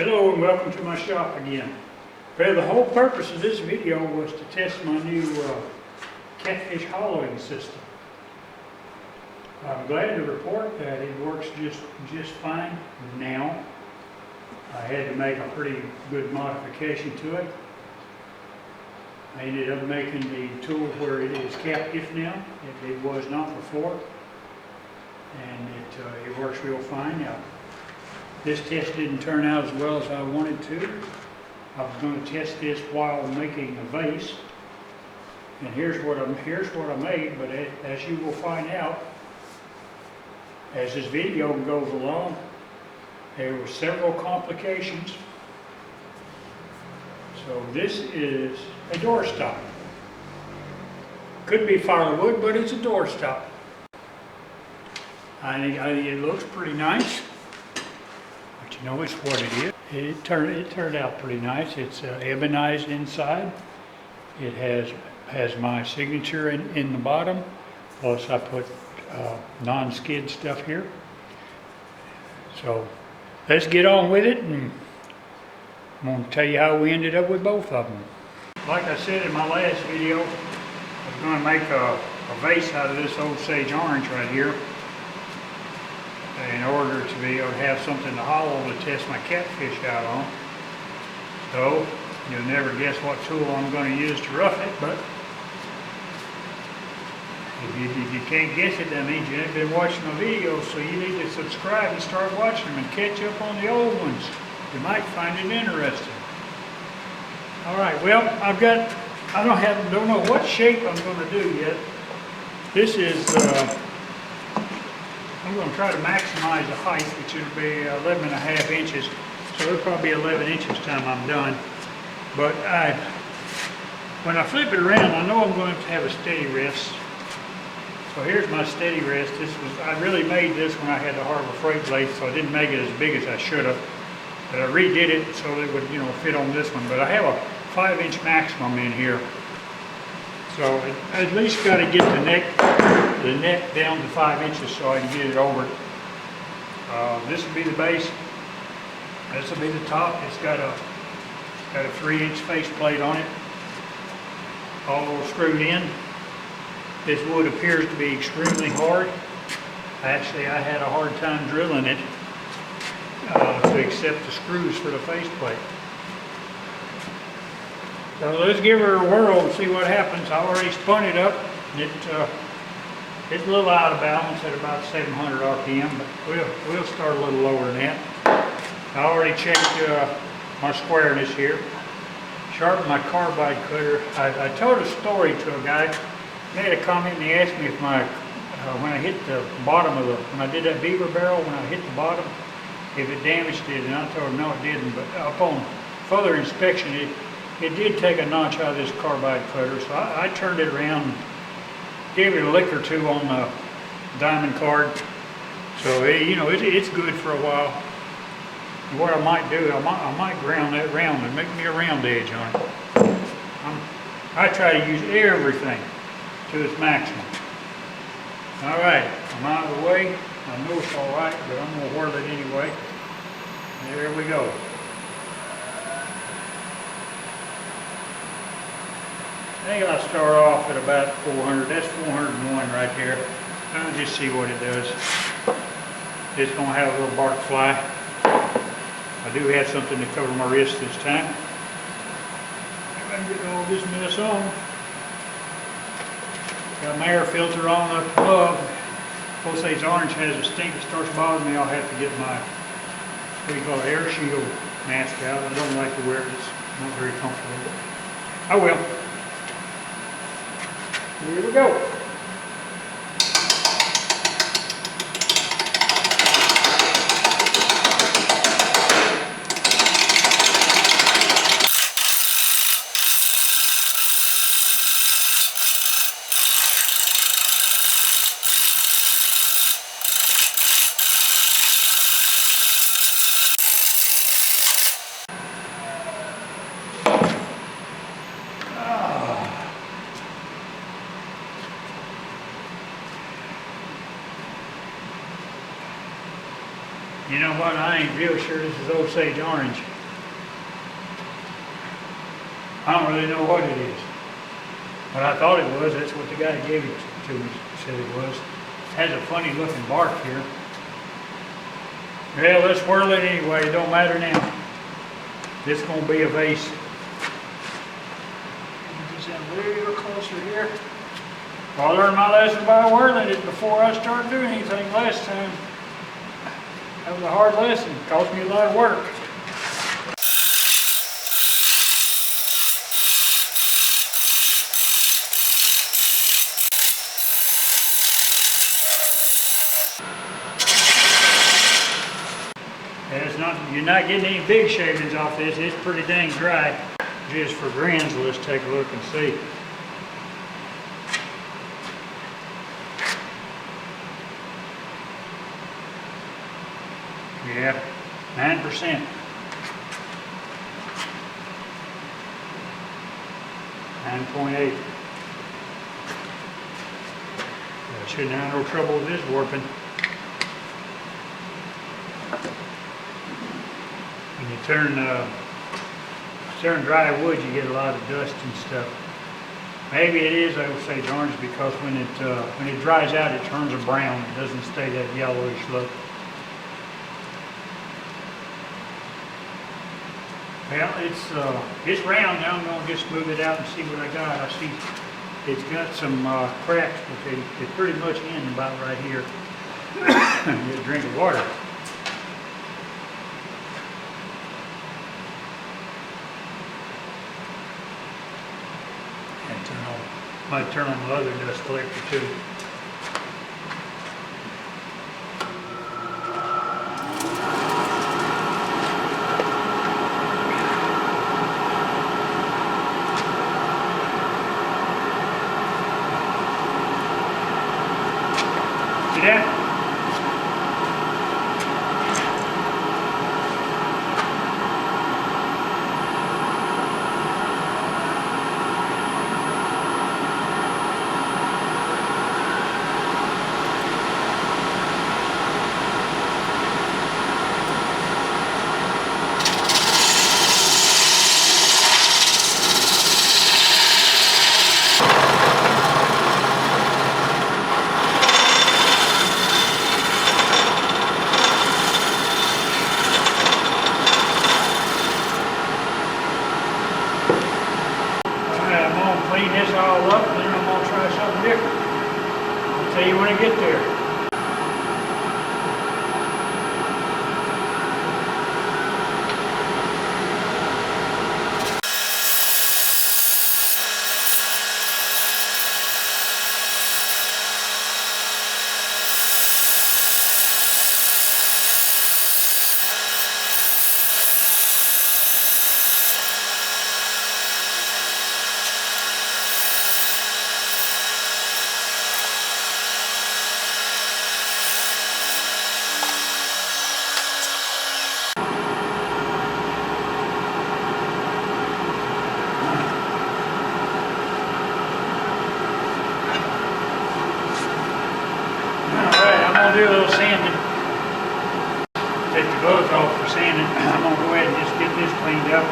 Hello and welcome to my shop again. Well, the whole purpose of this video was to test my new Catfish hollowing system. I'm glad to report that it works just fine now. I had to make a pretty good modification to it. I ended up making the tool where it is captive now. It was not before, and it works real fine now. This test didn't turn out as well as I wanted to. I was going to test this while making a vase, and here's what I made. But as you will find out as this video goes along, there were several complications. So this is a doorstop. Could be firewood, but it's a doorstop. It looks pretty nice. You know, it's what it is. It turned out pretty nice. It's ebonized inside. It has my signature in the bottom. Plus I put non-skid stuff here. So let's get on with it, and I'm going to tell you how we ended up with both of them. Like I said in my last video, I was going to make a vase out of this old sage orange right here, in order to be able to have something to hollow to test my catfish out on. So you'll never guess what tool I'm going to use to rough it, but if you can't guess it, that means you haven't been watching my videos. So you need to subscribe and start watching them and catch up on the old ones. You might find it interesting. All right, well, I don't know what shape I'm going to do yet. This is I'm going to try to maximize the height, which will be 11.5 inches. So it'll probably be 11 inches time I'm done. But when I flip it around, I know I'm going to have a steady rest. So here's my steady rest. I really made this when I had the Harbor Freight blade, so I didn't make it as big as I should have. But I redid it so it would, fit on this one. But I have a 5-inch maximum in here. So I at least got to get the neck down to 5 inches so I can get it over. This will be the base. This will be the top. It's got a 3-inch faceplate on it, all screwed in. This wood appears to be extremely hard. Actually, I had a hard time drilling it to accept the screws for the faceplate. So let's give her a whirl and see what happens. I already spun it up. It's a little out of balance at about 700 RPM, but we'll start a little lower than that. I already checked my squareness here. Sharpened my carbide cutter. I told a story to a guy. He made a comment and he asked me if when I hit the bottom when I did that beaver barrel, when I hit the bottom, if it damaged it, and I told him no, it didn't. But upon further inspection, it did take a notch out of this carbide cutter, so I turned it around and gave it a lick or two on the diamond card. So it's good for a while. And what I might do, I might ground that round and make me a round edge on it. I try to use everything to its maximum. All right, I'm out of the way. I know it's all right, but I'm going to whirl it anyway. There we go. I think I'll start off at about 400. That's 401 right there. I'll just see what it does. It's going to have a little bark fly. I do have something to cover my wrist this time. If I can get all this mess on. Got my air filter on up above. Osage Orange has a stink that starts bothering me. I'll have to get my, what do you call it, air shield mask out. I don't like to wear it. It's not very comfortable. I will. Here we go. You know what? I ain't real sure this is Osage orange. I don't really know what it is. But I thought it was. That's what the guy gave it to me said it was. It has a funny looking bark here. Well, let's whirl it anyway. It don't matter now. This is going to be a vase. Just a little closer here. Well, I learned my lesson by whirling it before I started doing anything last time. That was a hard lesson. It cost me a lot of work. You're not getting any big shavings off this. It's pretty dang dry. Just for grins, let's take a look and see. Yeah, 9%. 9.8. Shouldn't have no trouble with this warping. When you turn dry wood, you get a lot of dust and stuff. Maybe it is Osage orange because when it dries out, it turns a brown. It doesn't stay that yellowish look. Well, it's round now. I'm going to just move it out and see what I got. I see it's got some cracks, but they pretty much end about right here. Get a drink of water. And might turn on the other dust collector too. See that? Clean this all up, and then I'm going to try something different. I'll tell you when I get there. Do a little sanding. Take the gloves off for sanding. I'm going to go ahead and just get this cleaned up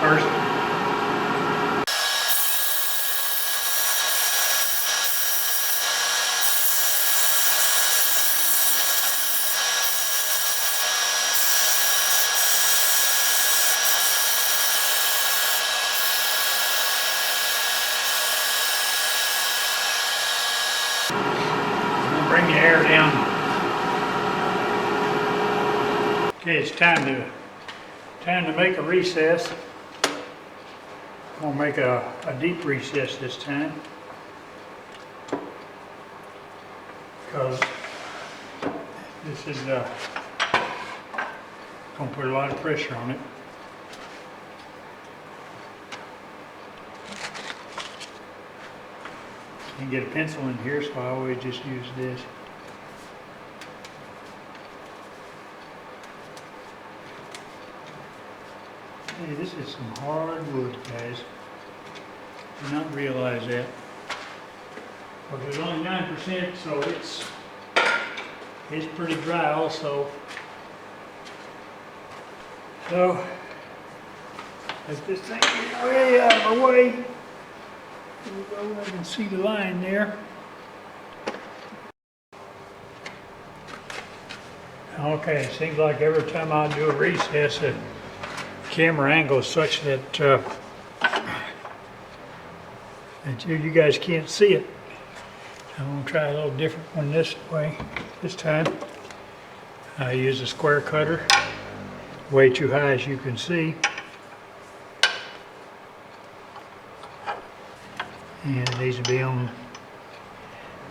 first. Bring the air down. Okay, it's time to make a recess. I'm gonna make a deep recess this time because this is gonna put a lot of pressure on it. You can get a pencil in here, so I always just use this. Hey, this is some hard wood, guys. Do not realize that. But there's only 9%, so It's pretty dry also. So, let this thing get way out of the way. There we go, I can see the line there. Okay, it seems like every time I do a recess, the camera angle is such that, that you guys can't see it. So I'm going to try a little different one this way. This time, I use a square cutter, way too high as you can see. And it needs to be on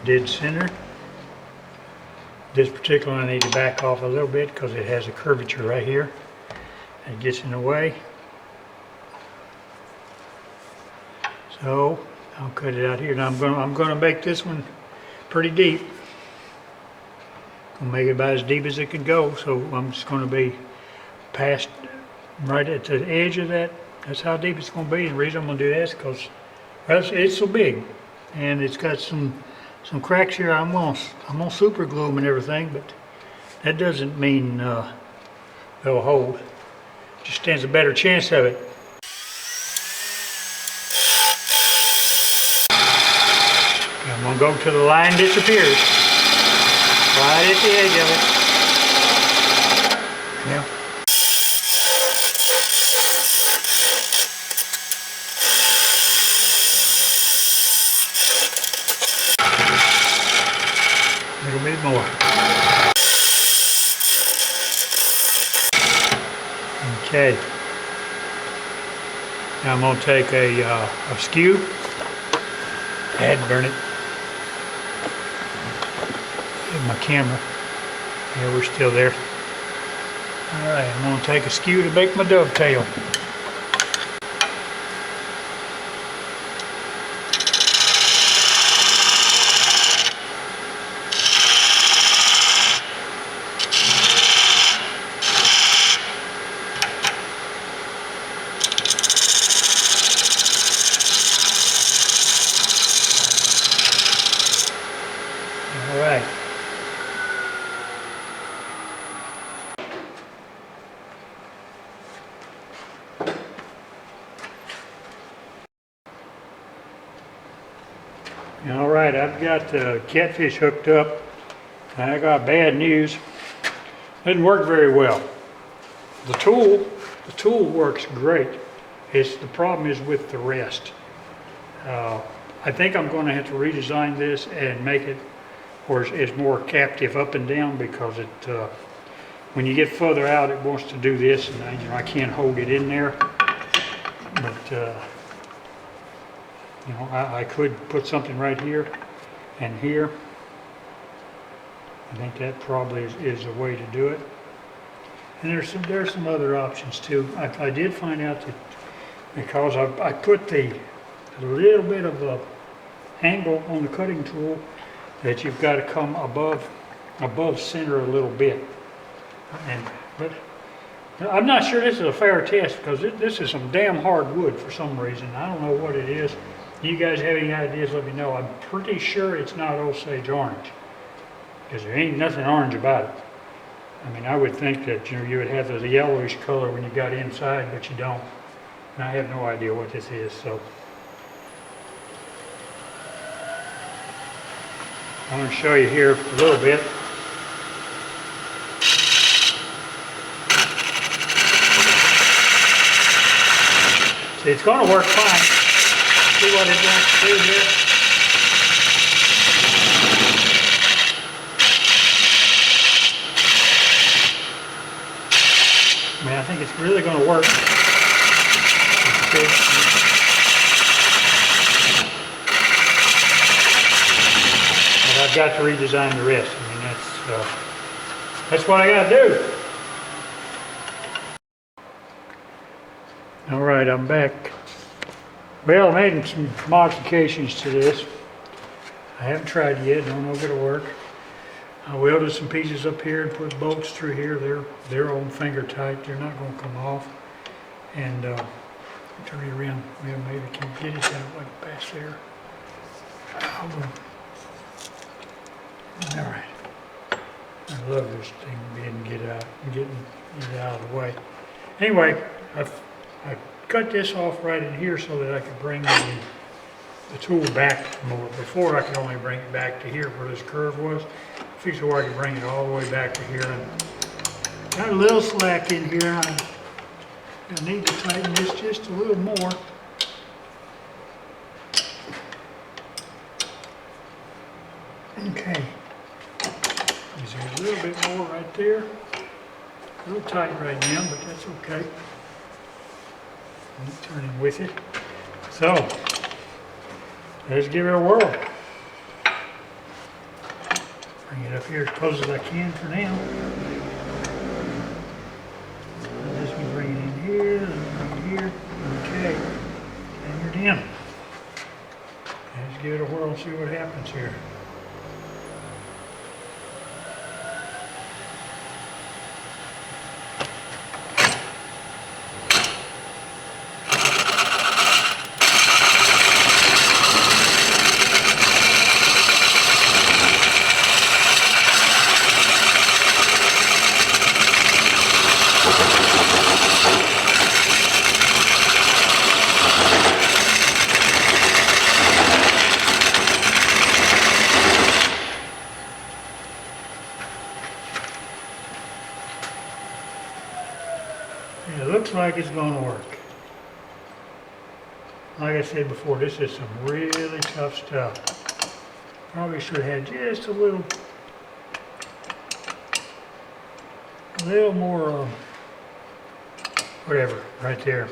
dead center. This particular one I need to back off a little bit because it has a curvature right here. It gets in the way. So I'll cut it out here. Now I'm gonna make this one pretty deep. Gonna make it about as deep as it can go. So I'm just gonna be past right at the edge of that. That's how deep it's gonna be. And the reason I'm gonna do that is because it's so big, and it's got some cracks here. I'm gonna super glue them and everything, but that doesn't mean they'll hold. Just stands a better chance of it. I'm gonna go to the line disappears, right at the edge of it. Yeah. A little bit more. Okay. Now I'm going to take a skew. I had to burn it. In my camera. Yeah, we're still there. Alright, I'm going to take a skew to make my dovetail. Alright. Alright, I've got the Catfish hooked up. I got bad news. Didn't work very well. The tool works great. The problem is with the rest. I think I'm going to have to redesign this and make it where it's more captive up and down, because when you get further out, it wants to do this, and I can't hold it in there. But I could put something right here and here. I think that probably is a way to do it. And there's some other options too. I did find out that because I put a little bit of a angle on the cutting tool, that you've got to come above center a little bit. But I'm not sure this is a fair test, because this is some damn hard wood for some reason. I don't know what it is. You guys have any ideas, let me know. I'm pretty sure it's not Osage orange, because there ain't nothing orange about it. I mean, I would think that you would have the yellowish color when you got inside, but you don't. And I have no idea what this is, so. I'm going to show you here a little bit. See, it's going to work fine. See what it wants to do here. I mean, I think it's really going to work. But I've got to redesign the rest. I mean, that's what I got to do. All right, I'm back. Well, I made some modifications to this. I haven't tried it yet. Don't know if it'll work. I welded some pieces up here and put bolts through here. They're on finger tight. They're not going to come off. And turn it around. Well, maybe I can get it that way past there. All right. love this thing being getting it out of the way. Anyway, I cut this off right in here so that I could bring the tool back more. Before I could only bring it back to here where this curve was. Fix it where I could bring it all the way back to here. And got a little slack in here. I need to tighten this just a little more. Okay. There's a little bit more right there. A little tight right now, but that's okay. I'm turning with it. So, let's give it a whirl. Bring it up here as close as I can for now. This one bring it in here, and here. Okay. And you're down. Let's give it a whirl and see what happens here. It looks like it's going to work. Like I said before, this is some really tough stuff. Probably should have had just a little more, whatever, right there.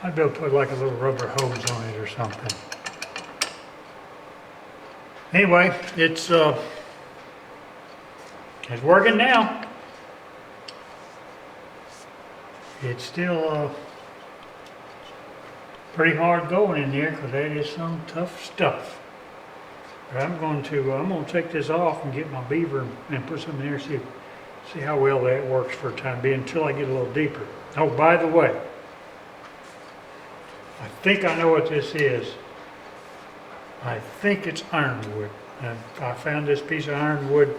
I'd be able to put like a little rubber hose on it or something. Anyway, it's working now. It's still pretty hard going in there because that is some tough stuff. But I'm going to take this off and get my beaver and put some in there, see how well that works for the time being until I get a little deeper. Oh, by the way, I think I know what this is. I think it's ironwood. And I found this piece of ironwood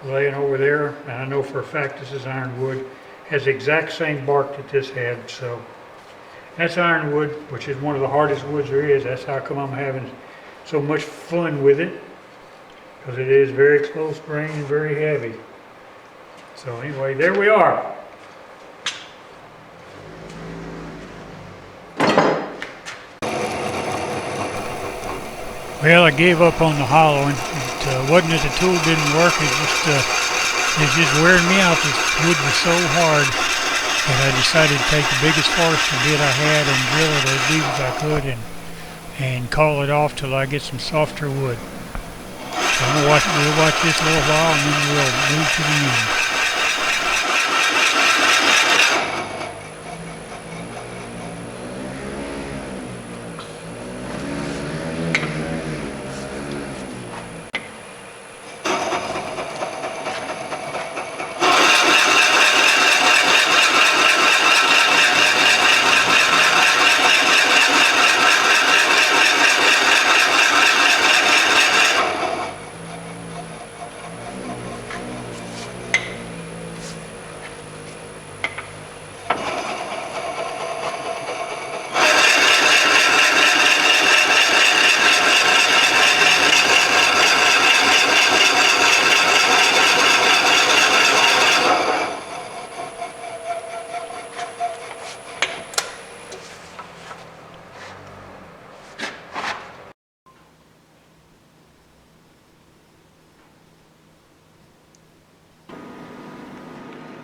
laying over there, and I know for a fact this is ironwood. Has the exact same bark that this had, so that's ironwood, which is one of the hardest woods there is. That's how come I'm having so much fun with it, because it is very close grained and very heavy. So anyway, there we are. Well, I gave up on the hollowing. It wasn't that the tool didn't work, it's just wearing me out. This wood was so hard that I decided to take the biggest forestry bit I had and drill it as deep as I could and call it off till I get some softer wood. So we'll watch this a little while and then we'll move to the end.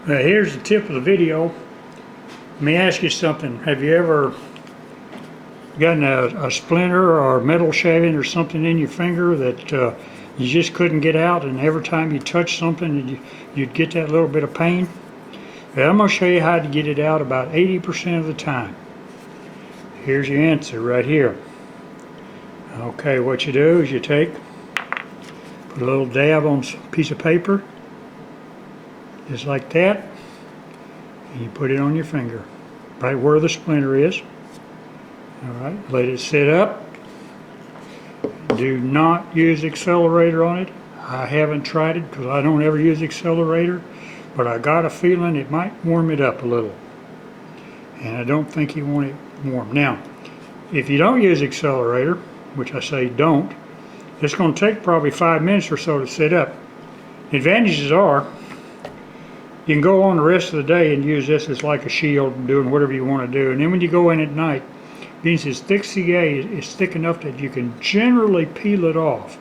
Here's the tip of the video. Let me ask you something. Have you ever gotten a splinter or metal shaving or something in your finger that you just couldn't get out, and every time you touch something you'd get that little bit of pain? Well, I'm going to show you how to get it out about 80% of the time. Here's your answer right here. Okay, what you do is you put a little dab on a piece of paper, just like that, and you put it on your finger, right where the splinter is. Alright, let it sit up. Do not use accelerator on it. I haven't tried it because I don't ever use accelerator, but I got a feeling it might warm it up a little. And I don't think you want it warm. Now, if you don't use accelerator, which I say don't, it's going to take probably 5 minutes or so to set up. The advantages are you can go on the rest of the day and use this as like a shield, doing whatever you want to do. And then when you go in at night, means it's thick CA is thick enough that you can generally peel it off.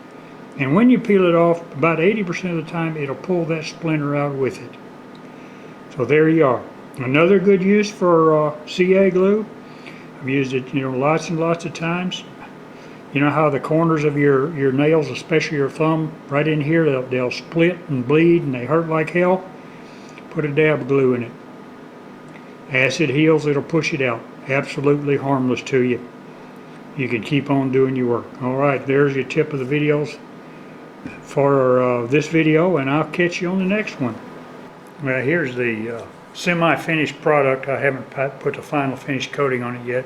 And when you peel it off, about 80% of the time it'll pull that splinter out with it. So there you are. Another good use for CA glue. I've used it, lots and lots of times. You know how the corners of your nails, especially your thumb, right in here, they'll split and bleed and they hurt like hell? Put a dab of glue in it. As it heals, it'll push it out. Absolutely harmless to you. You can keep on doing your work. Alright, there's your tip of the videos for this video, and I'll catch you on the next one. Well, here's the semi-finished product. I haven't put the final finish coating on it yet,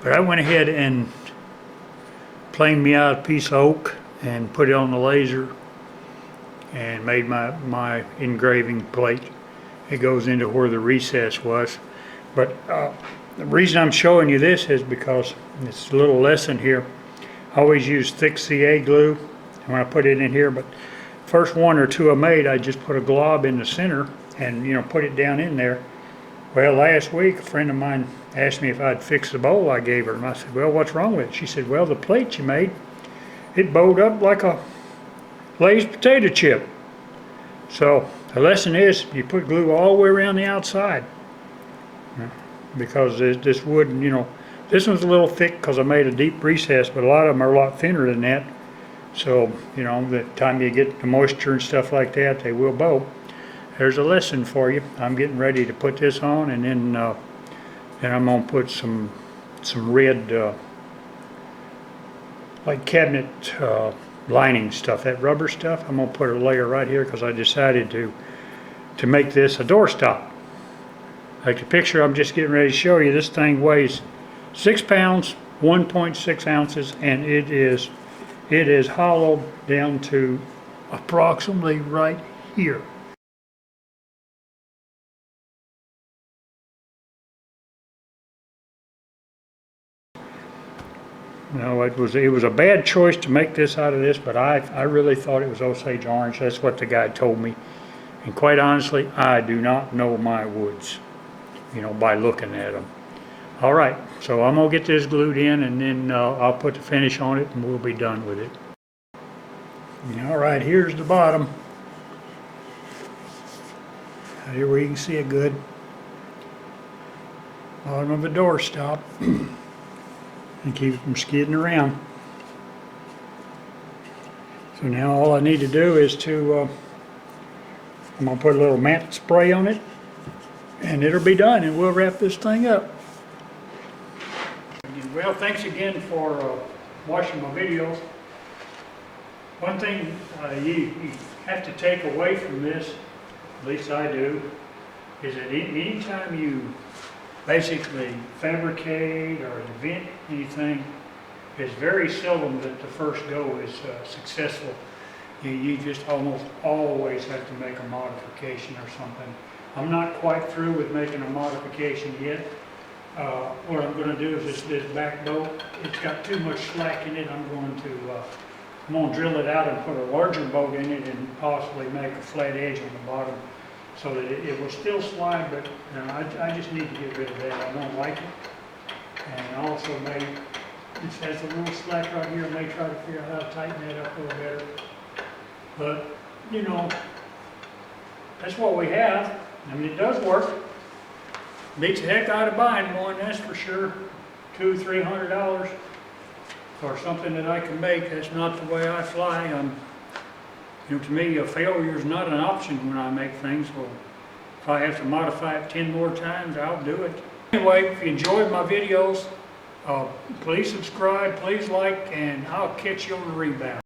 but I went ahead and planed me out a piece of oak and put it on the laser and made my engraving plate. It goes into where the recess was. But the reason I'm showing you this is because it's a little lesson here. I always use thick CA glue when I put it in here, but first one or two I made, I just put a glob in the center and put it down in there. Well, last week a friend of mine asked me if I'd fix the bowl I gave her, and I said, well, what's wrong with it? She said, well, the plate you made, it bowed up like a Lay's potato chip. So the lesson is you put glue all the way around the outside, because this wood, this one's a little thick because I made a deep recess, but a lot of them are a lot thinner than that. So, the time you get the moisture and stuff like that, they will bow. There's a lesson for you. I'm getting ready to put this on, and then I'm going to put some red, like cabinet lining stuff, that rubber stuff. I'm going to put a layer right here because I decided to make this a doorstop. Like the picture I'm just getting ready to show you, this thing weighs 6 pounds, 1.6 ounces, and it is hollowed down to approximately right here. It was a bad choice to make this out of this, but I really thought it was Osage orange. That's what the guy told me. And quite honestly, I do not know my woods, by looking at them. All right, so I'm gonna get this glued in, and then I'll put the finish on it, and we'll be done with it. All right, here's the bottom. Here where you can see it good. Bottom of the doorstop. And keep it from skidding around. So now all I need to do is I'm going to put a little matte spray on it, and it'll be done, and we'll wrap this thing up. Well, thanks again for watching my videos. One thing you have to take away from this, at least I do, is that anytime you basically fabricate or invent anything, it's very seldom that the first go is successful. You just almost always have to make a modification or something. I'm not quite through with making a modification yet. What I'm going to do is this back bolt, it's got too much slack in it. I'm going to drill it out and put a larger bolt in it and possibly make a flat edge on the bottom, so that it will still slide, but I just need to get rid of that. I don't like it. And also this has a little slack right here. I may try to figure out how to tighten that up a little better. But, that's what we have. I mean, it does work. Beats the heck out of buying one, that's for sure. $200–300 for something that I can make. That's not the way I fly. To me, a failure is not an option when I make things. Well, if I have to modify it 10 more times, I'll do it. Anyway, if you enjoyed my videos, please subscribe, please like, and I'll catch you on the rebound.